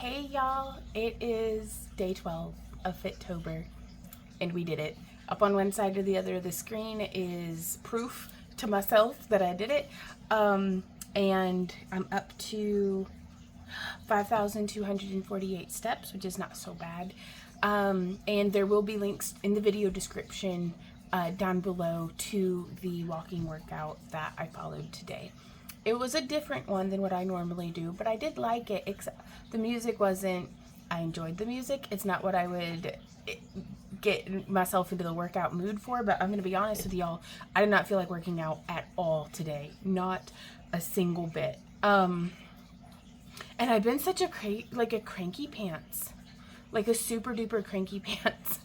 Hey y'all, it is day 12 of Fit-Tober and we did it. Up on one side or the other of the screen is proof to myself that I did it. And I'm up to 5,248 steps, which is not so bad. And there will be links in the video description down below to the walking workout that I followed today. It was a different one than what I normally do, but I did like it, except the music wasn't, I enjoyed the music. It's not what I would get myself into the workout mood for, but I'm going to be honest with y'all, I did not feel like working out at all today. Not a single bit. And I've been such a cranky pants, like a super duper cranky pants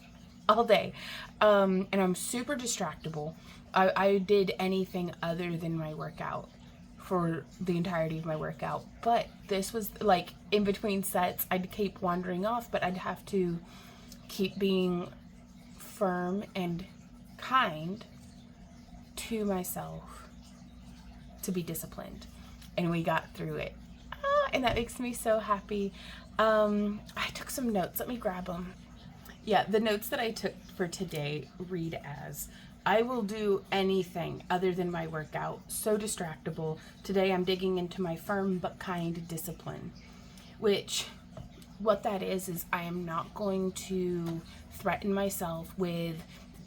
all day. And I'm super distractible. I did anything other than my workout for the entirety of my workout, but this was like in between sets I'd keep wandering off, but I'd have to keep being firm and kind to myself to be disciplined, and we got through it. And that makes me so happy. I took some notes, let me grab them. Yeah, the notes that I took for today read as: I will do anything other than my workout. So distractible. Today I'm digging into my firm but kind discipline. Which, what that is I am not going to threaten myself with,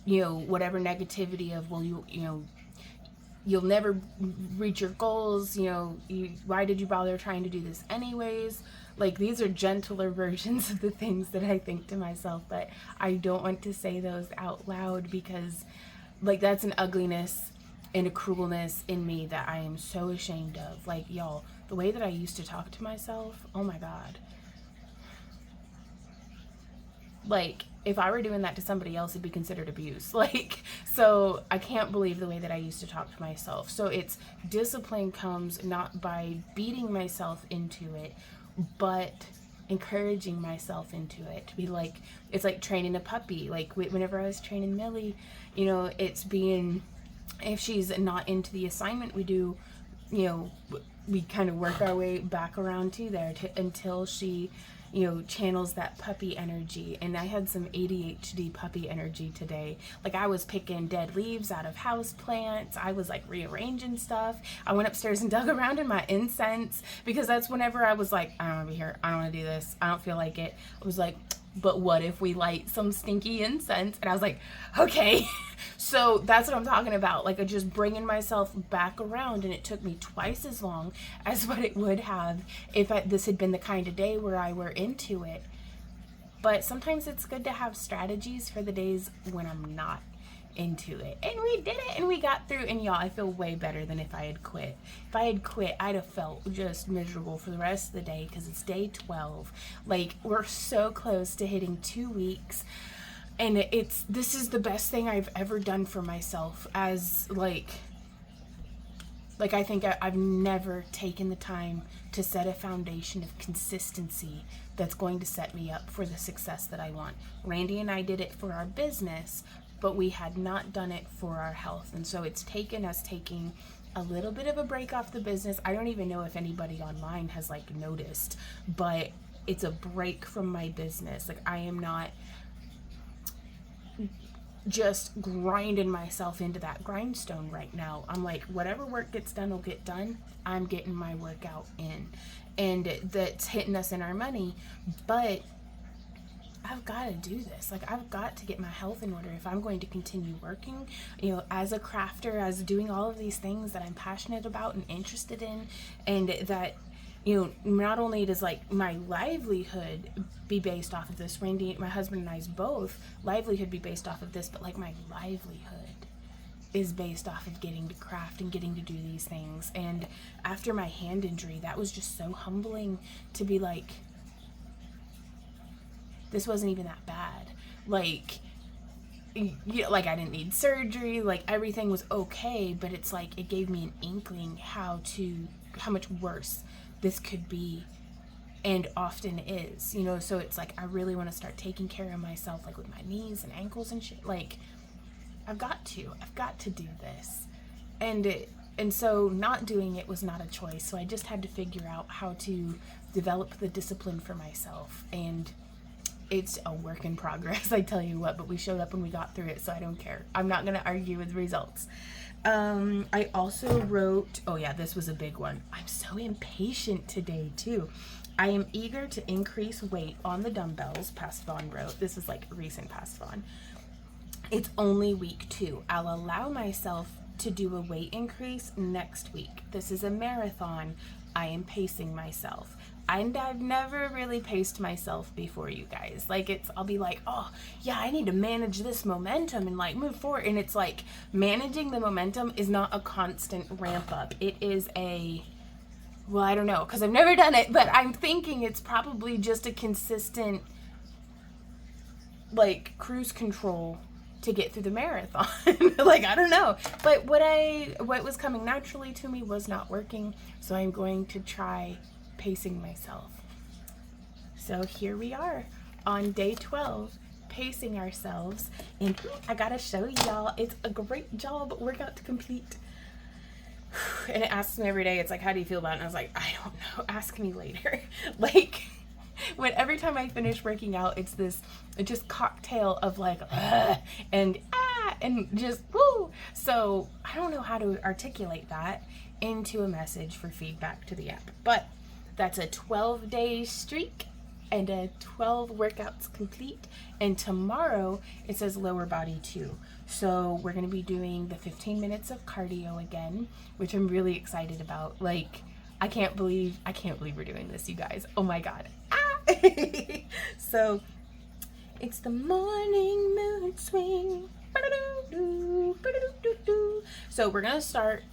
whatever negativity of, well, you'll never reach your goals, why did you bother trying to do this anyways? Like, these are gentler versions of the things that I think to myself, but I don't want to say those out loud because that's an ugliness and a cruelness in me that I am so ashamed of. Like, y'all, the way that I used to talk to myself, oh my God. Like, if I were doing that to somebody else, it'd be considered abuse. So I can't believe the way that I used to talk to myself. So it's discipline comes not by beating myself into it, but encouraging myself into it. To be like, it's like training a puppy. Like whenever I was training Millie, it's being, if she's not into the assignment we do, we kind of work our way back around to there until she channels that puppy energy. And I had some ADHD puppy energy today. Like, I was picking dead leaves out of house plants. I was rearranging stuff. I went upstairs and dug around in my incense because that's whenever I was like, I don't want to be here. I don't want to do this. I don't feel like it. I was like, but what if we light some stinky incense? And I was like, okay. So that's what I'm talking about. Just bringing myself back around, and it took me twice as long as what it would have if this had been the kind of day where I were into it. But sometimes it's good to have strategies for the days when I'm not into it. And we did it, and we got through, and y'all, I feel way better than if I had quit. If I had quit, I'd have felt just miserable for the rest of the day because it's day 12. We're so close to hitting 2 weeks, and this is the best thing I've ever done for myself. As I think I've never taken the time to set a foundation of consistency that's going to set me up for the success that I want. Randy and I did it for our business, but we had not done it for our health. And so it's taken us taking a little bit of a break off the business. I don't even know if anybody online has noticed, but it's a break from my business. I am not just grinding myself into that grindstone right now. I'm whatever work gets done will get done. I'm getting my workout in, and that's hitting us in our money, but I've got to do this. I've got to get my health in order if I'm going to continue working, as a crafter, as doing all of these things that I'm passionate about and interested in. And that, not only does my livelihood be based off of this, Randy, my husband and I's both livelihood be based off of this, but my livelihood is based off of getting to craft and getting to do these things. And after my hand injury, that was just so humbling to be this wasn't even that bad. I didn't need surgery. Everything was okay, but it's it gave me an inkling how much worse this could be, and often is. So it's I really want to start taking care of myself, with my knees and ankles and shit. I've got to do this. And And so not doing it was not a choice. So I just had to figure out how to develop the discipline for myself. And it's a work in progress, I tell you what, but we showed up and we got through it, so I don't care. I'm not going to argue with results. I also wrote, oh yeah, this was a big one. I'm so impatient today too. I am eager to increase weight on the dumbbells, Past Vaughn wrote. This is like recent Past Vaughn. It's only week 2. I'll allow myself to do a weight increase next week. This is a marathon. I am pacing myself. And I've never really paced myself before, you guys. Like, I'll be like, oh yeah, I need to manage this momentum and like move forward. And it's like, managing the momentum is not a constant ramp up. It is well, I don't know, because I've never done it, but I'm thinking it's probably just a consistent like cruise control to get through the marathon. Like, I don't know, but what was coming naturally to me was not working, so I'm going to try pacing myself. So here we are on day 12, pacing ourselves, and I gotta show y'all, it's a great job workout to complete. And it asks me every day, it's like, how do you feel about it? And I was like, I don't know, ask me later. Like, every time I finish working out, it's just cocktail of like, and just woo. So I don't know how to articulate that into a message for feedback to the app, but that's a 12-day streak and a 12 workouts complete. And tomorrow it says lower body too. So we're going to be doing the 15 minutes of cardio again, which I'm really excited about. Like, I can't believe we're doing this, you guys. Oh my God. So it's the morning mood swing. So we're going to start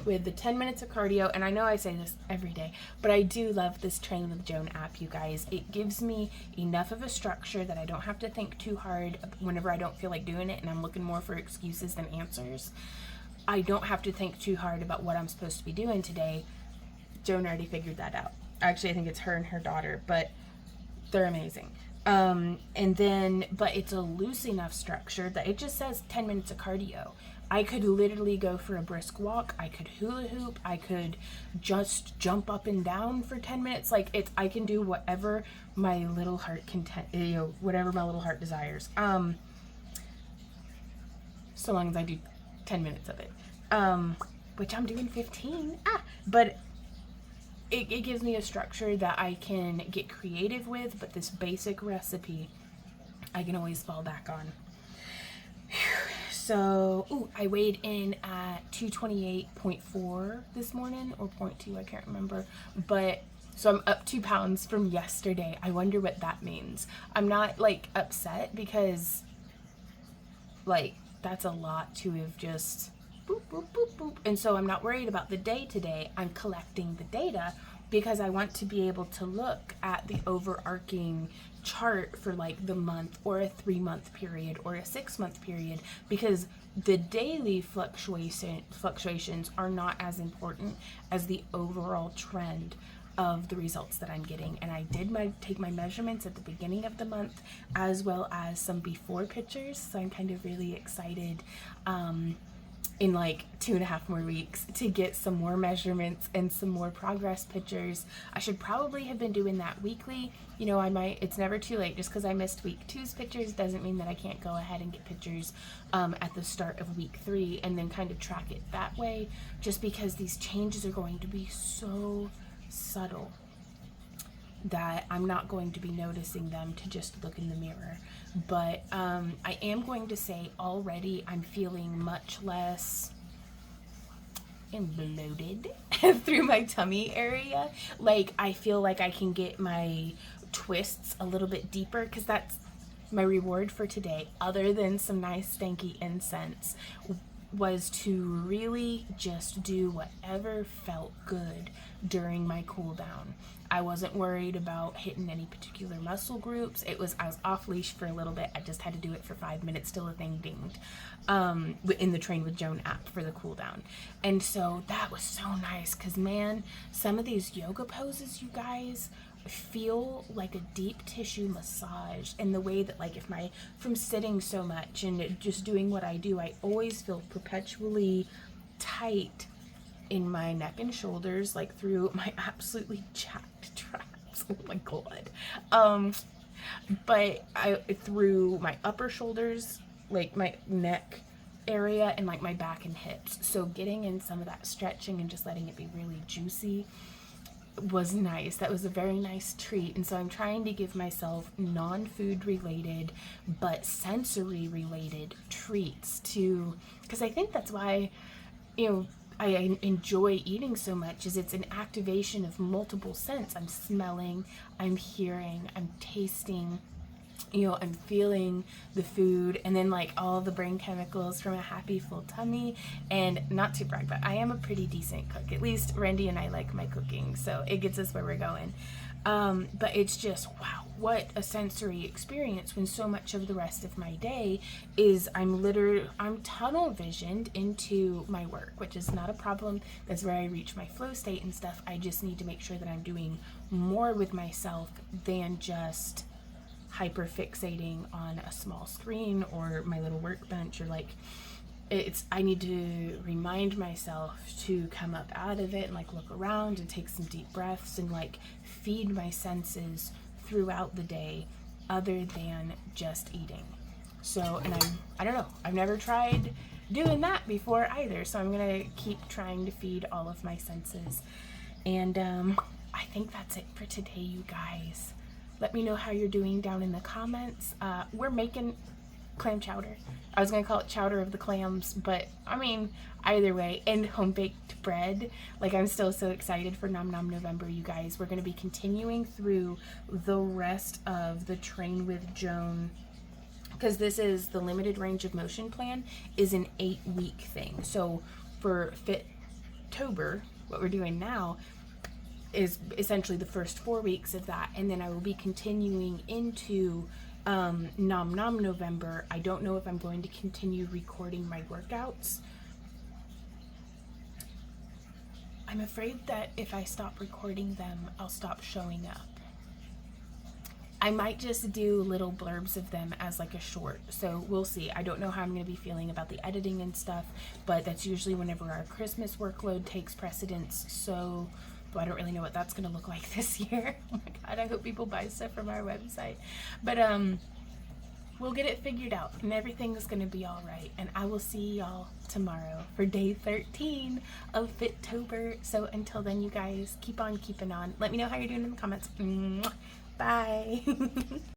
with the 10 minutes of cardio, and I know I say this every day, but I do love this Train with Joan app, you guys. It gives me enough of a structure that I don't have to think too hard whenever I don't feel like doing it and I'm looking more for excuses than answers. I don't have to think too hard about what I'm supposed to be doing today. Joan already figured that out. Actually, I think it's her and her daughter, but they're amazing. But it's a loose enough structure that it just says 10 minutes of cardio. I could literally go for a brisk walk. I could hula hoop. I could just jump up and down for 10 minutes. Like, I can do whatever my little heart whatever my little heart desires. So long as I do 10 minutes of it. Which I'm doing 15. But it gives me a structure that I can get creative with, but this basic recipe I can always fall back on. So, I weighed in at 228.4 this morning, or 0.2, I can't remember. But, so I'm up 2 pounds from yesterday. I wonder what that means. I'm not, like, upset because, like, that's a lot to have just boop, boop, boop, boop. And so I'm not worried about the day today. I'm collecting the data because I want to be able to look at the overarching chart for like the month or a 3-month period or a 6-month period, because the daily fluctuations are not as important as the overall trend of the results that I'm getting. And I did take my measurements at the beginning of the month as well as some before pictures, so I'm kind of really excited in like 2.5 more weeks to get some more measurements and some more progress pictures. I should probably have been doing that weekly. You know, it's never too late. Just because I missed week 2's pictures doesn't mean that I can't go ahead and get pictures at the start of week 3 and then kind of track it that way, just because these changes are going to be so subtle that I'm not going to be noticing them to just look in the mirror. But I am going to say already I'm feeling much less bloated through my tummy area. Like, I feel like I can get my twists a little bit deeper, because that's my reward for today, other than some nice stanky incense, was to really just do whatever felt good during my cool down. I wasn't worried about hitting any particular muscle groups. I was off leash for a little bit. I just had to do it for 5 minutes till the thing dinged in the Train with Joan app for the cool down. And so that was so nice, because man, some of these yoga poses, you guys, feel like a deep tissue massage, in the way that, like, from sitting so much and just doing what I do, I always feel perpetually tight in my neck and shoulders, like through my absolutely jacked traps. Oh my god. But through my upper shoulders, like my neck area, and like my back and hips. So getting in some of that stretching and just letting it be really juicy was nice. That was a very nice treat. And so I'm trying to give myself non-food related but sensory related treats to, because I think that's why, you know, I enjoy eating so much, is it's an activation of multiple sense. I'm smelling, I'm hearing, I'm tasting, you know, I'm feeling the food, and then like all the brain chemicals from a happy full tummy. And not to brag, but I am a pretty decent cook. At least Randy and I like my cooking, so it gets us where we're going. But it's just, wow, what a sensory experience, when so much of the rest of my day is I'm tunnel visioned into my work, which is not a problem. That's where I reach my flow state and stuff. I just need to make sure that I'm doing more with myself than just hyper fixating on a small screen or my little workbench, or like, I need to remind myself to come up out of it and like look around and take some deep breaths and like feed my senses throughout the day other than just eating. So, and I don't know, I've never tried doing that before either, so I'm gonna keep trying to feed all of my senses. And I think that's it for today, you guys. Let me know how you're doing down in the comments. We're making clam chowder. I was gonna call it chowder of the clams, but I mean, either way, and home baked bread. Like, I'm still so excited for Nom Nom November, you guys. We're gonna be continuing through the rest of the Train with Joan, because this is the limited range of motion plan, is an 8-week thing. So for Fit-Tober, what we're doing now is essentially the first 4 weeks of that, and then I will be continuing into Nom Nom November. I don't know if I'm going to continue recording my workouts. I'm afraid that if I stop recording them, I'll stop showing up. I might just do little blurbs of them as like a short, so we'll see. I don't know how I'm going to be feeling about the editing and stuff, but that's usually whenever our Christmas workload takes precedence, so I don't really know what that's going to look like this year. Oh my god, I hope people buy stuff from our website. But we'll get it figured out, and everything's going to be all right. And I will see y'all tomorrow for day 13 of Fit-Tober. So until then, you guys, keep on keeping on. Let me know how you're doing in the comments. Mwah. Bye.